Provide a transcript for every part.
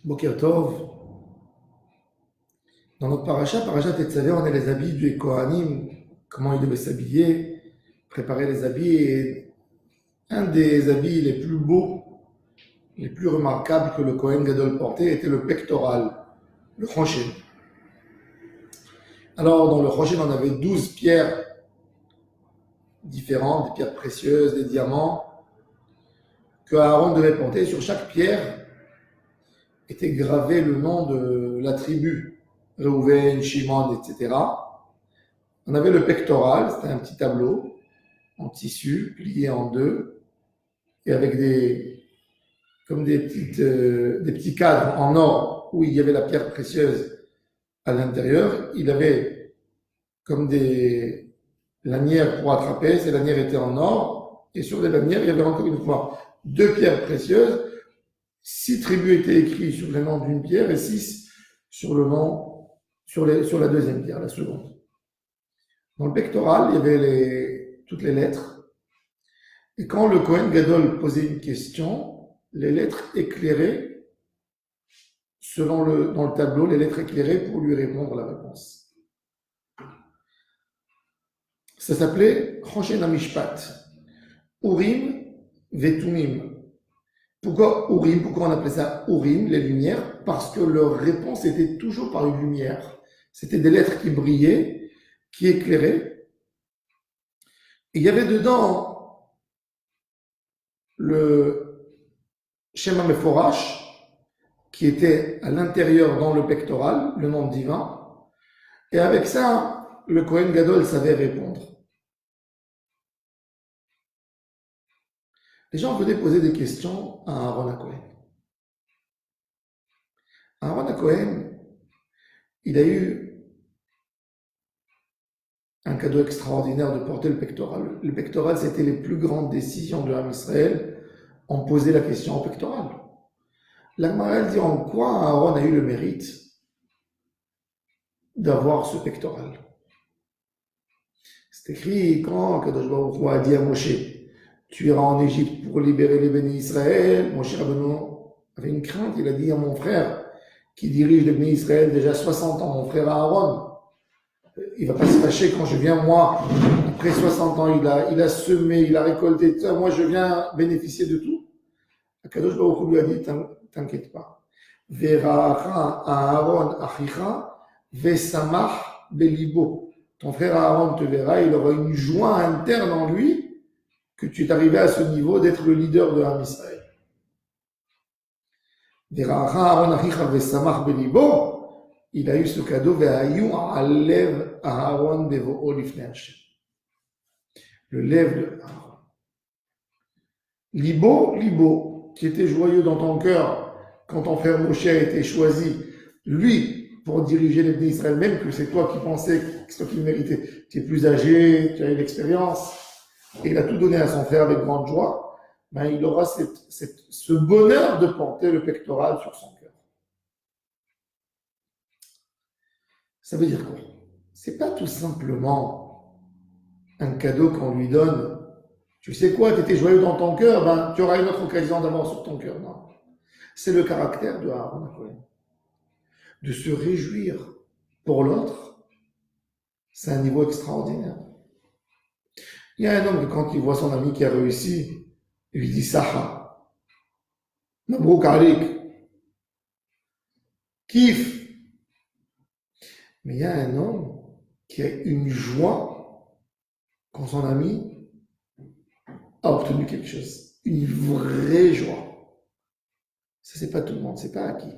Boker Tov. Dans notre paracha Tetzavé, on a les habits du Kohanim, comment ils devaient s'habiller, préparer les habits. Et un des habits les plus beaux, les plus remarquables que le Kohen Gadol portait était le pectoral, le choshen. Alors, dans le choshen, on avait 12 pierres différentes, des pierres précieuses, des diamants, que Aaron devait porter. Sur chaque pierre était gravé le nom de la tribu, Reuven, Shimon, etc. On avait le pectoral, c'était un petit tableau en tissu, plié en deux, et avec comme des petits cadres en or où il y avait la pierre précieuse à l'intérieur. Il avait comme des lanières pour attraper. Ces lanières étaient en or, et sur les lanières, il y avait encore une fois 2 pierres précieuses. 6 tribus étaient écrits sur le nom d'une pierre et 6 sur le nom, sur la deuxième pierre, la seconde. Dans le pectoral, il y avait toutes les lettres. Et quand le Kohen Gadol posait une question, les lettres éclairées, dans le tableau, les lettres éclairées pour lui répondre la réponse. Ça s'appelait Choshen HaMishpat, Urim Vetumim. Pourquoi Urim? Pourquoi on appelait ça Urim, les lumières? Parce que leur réponse était toujours par une lumière. C'était des lettres qui brillaient, qui éclairaient. Et il y avait dedans le Shema Meforash, qui était à l'intérieur dans le pectoral, le nom divin. Et avec ça, le Kohen Gadol savait répondre. Les gens venaient poser des questions à Aaron HaKohen. Aaron HaKohen, il a eu un cadeau extraordinaire de porter le pectoral. Le pectoral, c'était les plus grandes décisions de l'Am Israël. On posait la question au pectoral. La Gemara dit en quoi Aaron a eu le mérite d'avoir ce pectoral. C'est écrit quand Kadosh Baruch Hu a dit à Moshe, tu iras en Égypte pour libérer les bénis Israël. Moshe Rabbeinu avait une crainte, il a dit à mon frère qui dirige les bénis Israël déjà 60 ans, mon frère Aaron, il va pas se fâcher quand je viens, moi, après 60 ans, il a semé, il a récolté, moi je viens bénéficier de tout. Kadosh Baruch Hu lui a dit, t'inquiète pas. Vera'acha Aaron achicha vesamach belibo. Ton frère Aaron te verra, il aura une joie interne en lui que tu es arrivé à ce niveau d'être le leader de l'Am Israël. Vera'acha Aaron achicha vesamach belibo. Il a eu ce cadeau, ve'ayu alev Aaron bevo'o lifnei Hashem. Le lève de Aaron. Libo, qui était joyeux dans ton cœur quand ton frère Moshe a été choisi, lui, pour diriger les bénis Israël, même que c'est toi qui pensais que c'est toi qui le méritais. Tu es plus âgé, tu as eu l'expérience, et il a tout donné à son frère avec grande joie, ben, il aura ce bonheur de porter le pectoral sur son cœur. Ça veut dire quoi? C'est pas tout simplement un cadeau qu'on lui donne. Tu sais quoi, tu étais joyeux dans ton cœur, ben, tu auras une autre occasion d'avoir sur ton cœur. Non. C'est le caractère de Aaron HaKohen. De se réjouir pour l'autre, c'est un niveau extraordinaire. Il y a un homme que quand il voit son ami qui a réussi, il lui dit Saha, Mabrouk Alik, Kif. Mais il y a un homme qui a une joie quand son ami a obtenu quelque chose. Une vraie joie. Ça, c'est pas tout le monde, c'est pas acquis.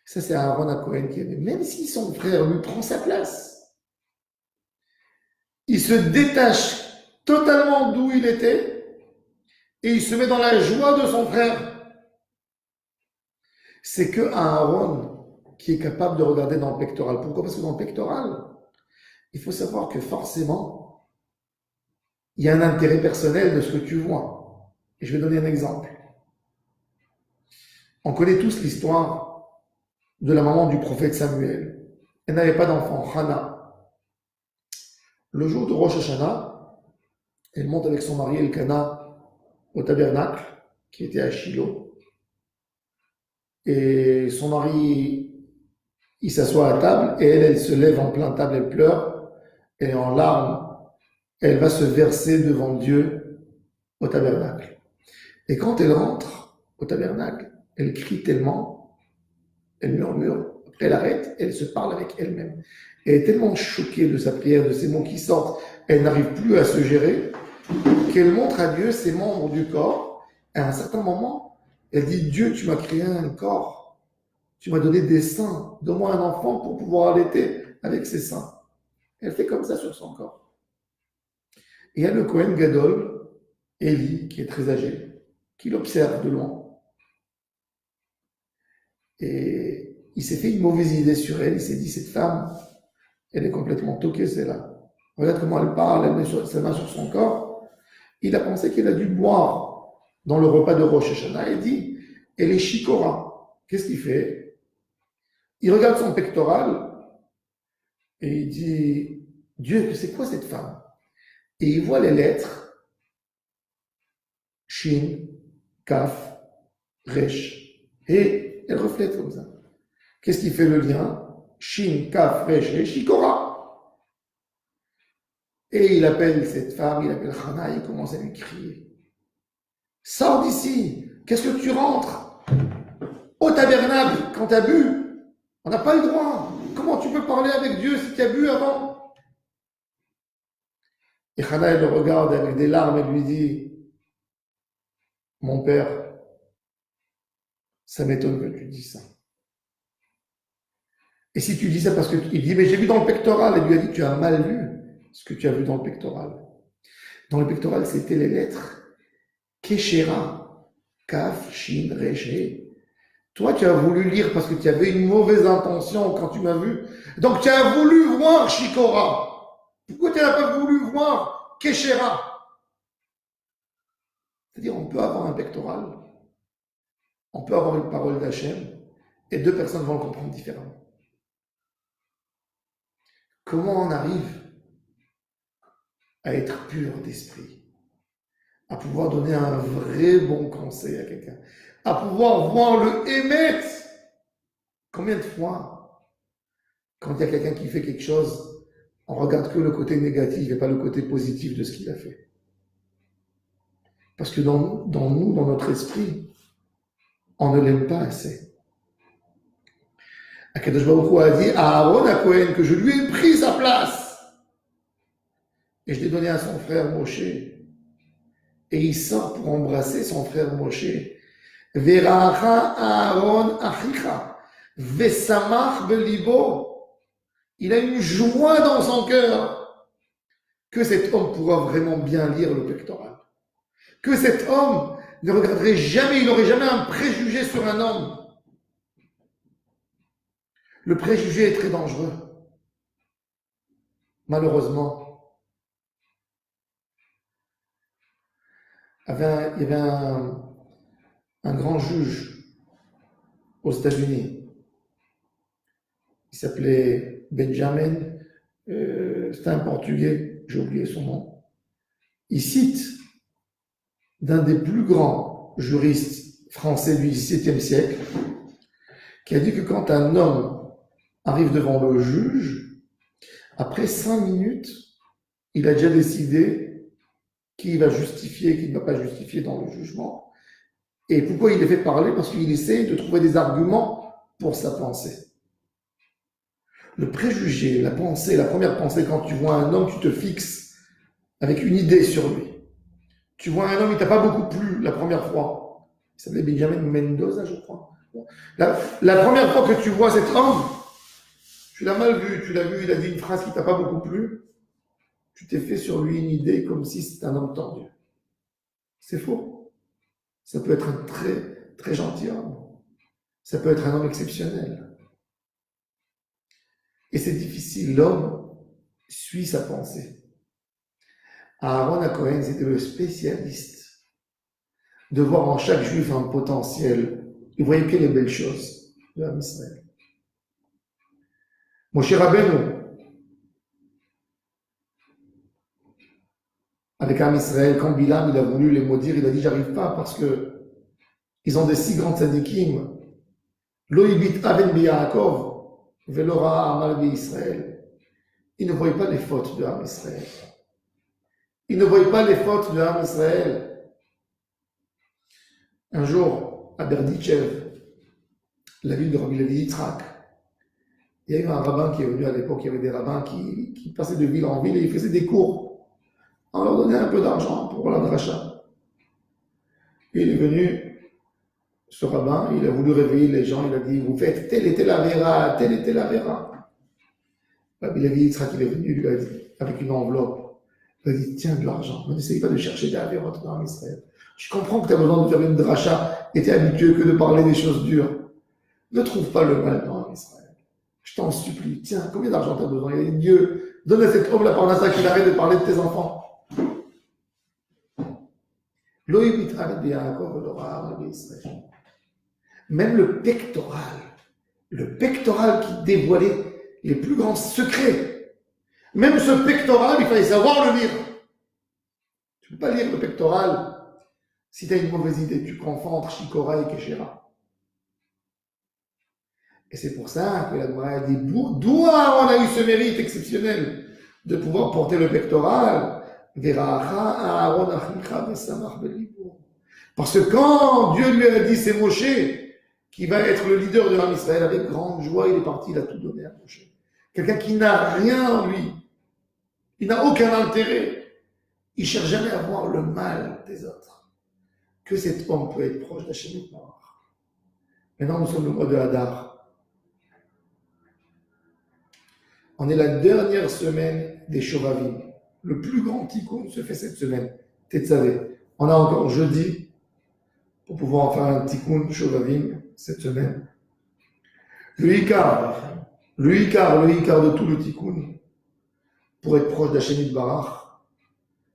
Ça, c'est Aaron HaKohen qui avait. Même si son frère lui prend sa place, il se détache totalement d'où il était et il se met dans la joie de son frère. C'est que Aaron qui est capable de regarder dans le pectoral. Pourquoi? Parce que dans le pectoral, il faut savoir que forcément, il y a un intérêt personnel de ce que tu vois. Et je vais donner un exemple. On connaît tous l'histoire de la maman du prophète Samuel. Elle n'avait pas d'enfant, Hannah. Le jour de Rosh Hashanah, elle monte avec son mari Elkana au tabernacle, qui était à Shiloh. et son mari, il s'assoit à table et elle se lève en plein table, elle pleure et en larmes, elle va se verser devant Dieu au tabernacle. Et quand elle rentre au tabernacle, elle crie tellement, elle murmure, après elle arrête, elle se parle avec elle-même. Elle est tellement choquée de sa prière, de ces mots qui sortent, elle n'arrive plus à se gérer, qu'elle montre à Dieu ses membres du corps. Et à un certain moment, elle dit, Dieu, tu m'as créé un corps, tu m'as donné des seins, donne-moi un enfant pour pouvoir allaiter avec ses seins. Elle fait comme ça sur son corps. Et il y a le Kohen Gadol, Élie, qui est très âgé, qui l'observe de loin. Et il s'est fait une mauvaise idée sur elle. Il s'est dit, cette femme, elle est complètement toquée, celle-là. Regarde comment elle parle, elle met sa main sur son corps. Il a pensé qu'elle a dû boire dans le repas de Rosh Hashanah. Il dit, elle est shikora. Qu'est-ce qu'il fait? Il regarde son pectoral et il dit, Dieu, c'est quoi cette femme? Et il voit les lettres, Shin, Kaf, Resh, et elle reflète comme ça. Qu'est-ce qui fait le lien? Shin, Kaf, Resh et Shikora. Et il appelle cette femme, il appelle Hana, il commence à lui crier. Sors d'ici, qu'est-ce que tu rentres au tabernacle quand tu as bu? On n'a pas le droit. Comment tu peux parler avec Dieu si tu as bu avant? Et Hana, elle le regarde avec des larmes et lui dit, mon père, ça m'étonne que tu dis ça. Et si tu dis ça parce qu'il dit, mais j'ai vu dans le pectoral, et lui a dit, tu as mal vu ce que tu as vu dans le pectoral. Dans le pectoral, c'était les lettres Keshera, Kaf, Shin, Resh. Toi, tu as voulu lire parce que tu avais une mauvaise intention quand tu m'as vu. Donc, tu as voulu voir Shikora. Pourquoi tu n'as pas voulu voir Keshera? C'est-à-dire, on peut avoir un pectoral, on peut avoir une parole d'Hachem, et deux personnes vont le comprendre différemment. Comment on arrive à être pur d'esprit, à pouvoir donner un vrai bon conseil à quelqu'un, à pouvoir voir le émettre? Combien de fois, quand il y a quelqu'un qui fait quelque chose, on regarde que le côté négatif et pas le côté positif de ce qu'il a fait? Parce que dans nous, dans notre esprit, on ne l'aime pas assez. Akadosh Baruch Hu a dit à Aaron, à Cohen, que je lui ai pris sa place. Et je l'ai donné à son frère Moshe. Et il sort pour embrasser son frère Moshe. Veracha Aaron achicha, vesamach belibo. Il a une joie dans son cœur que cet homme pourra vraiment bien lire le pectoral. Que cet homme ne regarderait jamais, il n'aurait jamais un préjugé sur un homme. Le préjugé est très dangereux. Malheureusement, il y avait un grand juge aux États-Unis. Il s'appelait Benjamin. C'était un Portugais, j'ai oublié son nom. Il cite d'un des plus grands juristes français du XVIIe siècle, qui a dit que quand un homme arrive devant le juge, après 5 minutes, il a déjà décidé qui va justifier, qui ne va pas justifier dans le jugement. Et pourquoi il les fait parler? Parce qu'il essaie de trouver des arguments pour sa pensée. Le préjugé, la pensée, la première pensée, quand tu vois un homme, tu te fixes avec une idée sur lui. Tu vois un homme, il t'a pas beaucoup plu la première fois. Il s'appelait Benjamin Mendoza, je crois. La première fois que tu vois cet homme, tu l'as mal vu, tu l'as vu, il a dit une phrase qui t'a pas beaucoup plu, tu t'es fait sur lui une idée comme si c'était un homme tordu. C'est faux. Ça peut être un très, très gentil homme. Ça peut être un homme exceptionnel. Et c'est difficile. L'homme suit sa pensée. Aaron à Cohen, c'était le spécialiste de voir en chaque juif un potentiel. Il voyait que les belles choses de l'âme Israël. Moshe Rabbeinu, avec l'âme Israël, quand Bilam il a voulu les maudire, il a dit j'arrive pas parce que ils ont des si grandes tzadikim Lo ibit aven biyaakov, velo ra'a amal bi-Israël. Il ne voyait pas les fautes de Ham Israël. Il ne voyait pas les fautes de Ham Israël. Un jour, à Berditchev, la ville de Rabbi Levi Yitzhak, il y a eu un rabbin qui est venu à l'époque, il y avait des rabbins qui passaient de ville en ville et ils faisaient des cours. On leur donnait un peu d'argent pour la dracha. Il est venu, ce rabbin, il a voulu réveiller les gens, il a dit, vous faites telle et telle avéra, telle et telle avéra. Rabbi Levi Yitzhak, il est venu, il lui a dit, avec une enveloppe, il lui a dit, tiens de l'argent, n'essaye pas de chercher des avérotes dans Israël. Je comprends que tu as besoin de faire une dracha et tu es habitué que de parler des choses dures. Ne trouve pas le mal dans Israël. Je t'en supplie, tiens, combien d'argent tu as besoin? Il a dit, Dieu, donne à cet homme la parnassa qu'il arrête de parler de tes enfants. Même le pectoral qui dévoilait les plus grands secrets, même ce pectoral, il fallait savoir le lire. Tu ne peux pas lire le pectoral si tu as une mauvaise idée, tu confonds entre Shikora et Keshera. Et c'est pour ça que la Gemara a dit, d'où on a eu ce mérite exceptionnel de pouvoir porter le pectoral. Parce que quand Dieu lui a dit, c'est Moshe qui va être le leader de l'Israël Israël, avec grande joie, il est parti, il a tout donné à Moshe. Quelqu'un qui n'a rien en lui, il n'a aucun intérêt, il ne cherche jamais à voir le mal des autres. Que cet homme peut être proche d'Hachem Yitbarach. Maintenant, nous sommes le mois de Hadar. On est la dernière semaine des Shovavim. Le plus grand tikkun se fait cette semaine. Tetzavé. On a encore jeudi pour pouvoir faire un tikkun Shovavim cette semaine. Le Ikar de tout le tikkun pour être proche d'Hachem Yitbarach,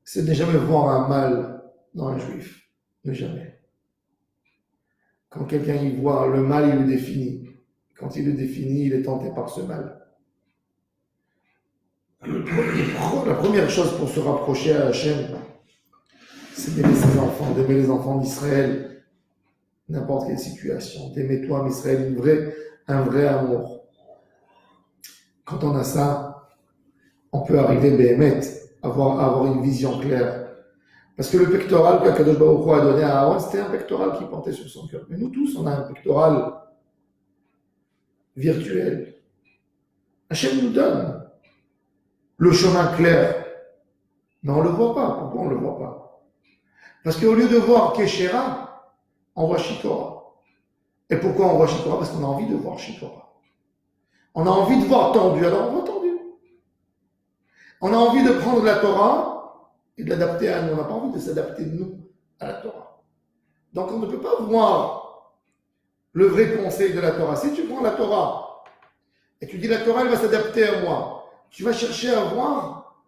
c'est de ne jamais voir un mal dans un juif. Ne jamais. Quand quelqu'un y voit le mal, il le définit. Quand il le définit, il est tenté par ce mal. La première chose pour se rapprocher à Hachem, c'est d'aimer ses enfants, d'aimer les enfants d'Israël, n'importe quelle situation, d'aimer toi, Israël, un vrai amour. Quand on a ça, on peut arriver, Béhémet, à avoir une vision claire. Parce que le pectoral qu'Akadosh Baruch Hu a donné à Aaron, c'était un pectoral qui portait sur son cœur. Mais nous tous, on a un pectoral virtuel. Hachem nous donne le chemin clair. Mais on ne le voit pas. Pourquoi on ne le voit pas? Parce qu'au lieu de voir Keshera, on voit Shikora. Et pourquoi on voit Shikora? Parce qu'on a envie de voir Shikora. On a envie de voir tendu, alors on voit tendu. On a envie de prendre la Torah et de l'adapter à nous. On n'a pas envie de s'adapter, nous, à la Torah. Donc on ne peut pas voir le vrai conseil de la Torah. Si tu prends la Torah et tu dis la Torah, elle va s'adapter à moi, tu vas chercher à voir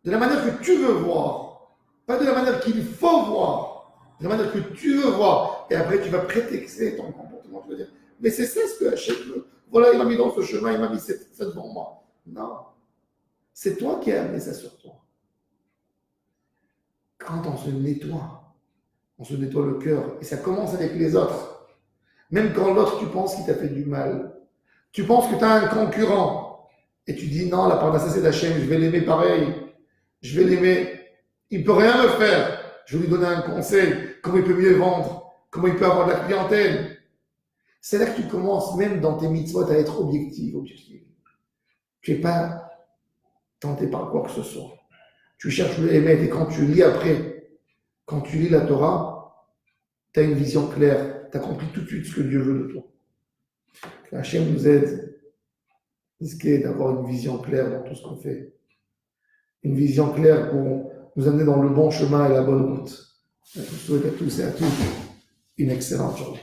de la manière que tu veux voir, pas de la manière qu'il faut voir, de la manière que tu veux voir. Et après, tu vas prétexter ton comportement. Tu vas dire, mais c'est ça ce que Hachem veut. Voilà, il m'a mis dans ce chemin, il m'a mis ça devant moi. Non. C'est toi qui as amené ça sur toi. Quand on se nettoie le cœur, et ça commence avec les autres. Même quand l'autre, tu penses qu'il t'a fait du mal. Tu penses que tu as un concurrent. Et tu dis, non, la parnassa c'est d'Hachem, je vais l'aimer pareil. Je vais l'aimer. Il ne peut rien me faire. Je vais lui donner un conseil. Comment il peut mieux vendre. Comment il peut avoir de la clientèle. C'est là que tu commences, même dans tes mitzvot, à être objectif. Tu n'es pas tenté par quoi que ce soit. Tu cherches le émettre et quand tu lis après, quand tu lis la Torah, tu as une vision claire. Tu as compris tout de suite ce que Dieu veut de toi. Que Hachem nous aide d'avoir une vision claire dans tout ce qu'on fait. Une vision claire pour nous amener dans le bon chemin et la bonne route. Je vous souhaite à tous et à toutes une excellente journée.